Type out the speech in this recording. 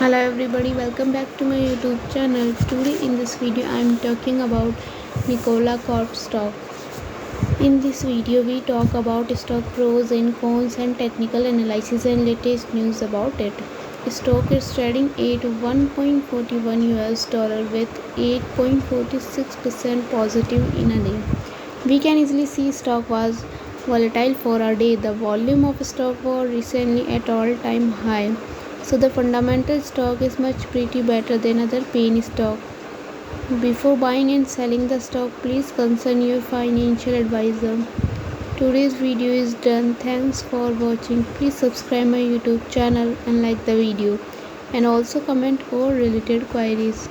Hello everybody, welcome back to my YouTube channel. Today in this video I am talking about Nikola Corp stock. In this video we talk about stock pros and cons and technical analysis and latest news about it. Stock is trading at $1.41 with 8.46% positive in a day. We can easily see stock was volatile for a day. The volume of stock was recently at all-time high. So the fundamental stock is much pretty better than other penny stock. Before buying and selling the stock, please consult your financial advisor. Today's video is done. Thanks for watching. Please subscribe my YouTube channel and like the video, and also comment or related queries.